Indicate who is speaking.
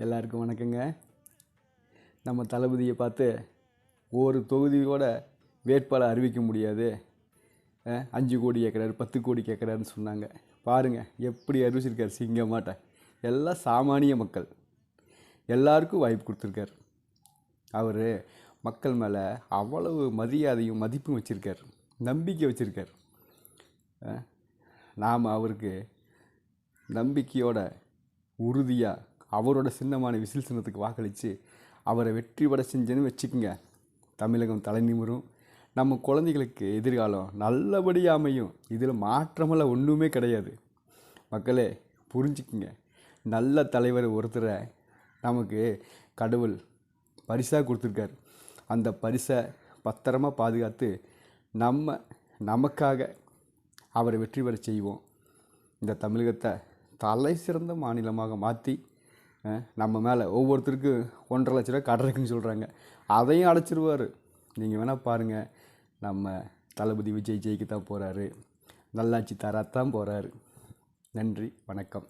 Speaker 1: எல்லாருக்கும் வணக்கங்க. நம்ம தளபதியை பார்த்து ஒரு தொகுதியோட வேட்பாளர் அறிவிக்க முடியாது, 5 கோடி கேட்குறாரு 10 கோடி கேட்குறாருன்னு சொன்னாங்க. பாருங்கள் எப்படி அறிவிச்சிருக்காரு சிங்கமாட்ட. எல்லாம் சாமானிய மக்கள் எல்லாருக்கும் வாய்ப்பு கொடுத்துருக்காரு. அவர் மக்கள் மேலே அவ்வளவு மரியாதையும் மதிப்பும் வச்சுருக்கார், நம்பிக்கை வச்சுருக்கார். நாம் அவருக்கு நம்பிக்கையோட உறுதியாக அவரோட சின்னமான விசில் சின்னத்துக்கு வாக்களித்து அவரை வெற்றி பெற செஞ்சேன்னு வச்சுக்கோங்க, தமிழகம் தலை நிமிரும். நம்ம குழந்தைகளுக்கு எதிர்காலம் நல்லபடியாக அமையும். இதில் மாற்றமெல்லாம் ஒன்றுமே கிடையாது. மக்களே புரிஞ்சுக்குங்க, நல்ல தலைவர் ஒருத்தரை நமக்கு கடவுள் பரிசாக கொடுத்துருக்காரு. அந்த பரிசை பத்திரமாக பாதுகாத்து நமக்காக அவரை வெற்றி பெற செய்வோம். இந்த தமிழகத்தை தலை சிறந்த மாநிலமாக மாற்றி நம்ம மேலே ஒவ்வொருத்தருக்கும் 1.5 லட்ச ரூபா கடன் இருக்குன்னு சொல்கிறாங்க, அதையும் அடைச்சிருவார். நீங்கள் வேணால் பாருங்கள், நம்ம தளபதி விஜய் ஜெயிக்கத்தான் போகிறாரு, நல்லாட்சி தரத்தான் போகிறாரு. நன்றி, வணக்கம்.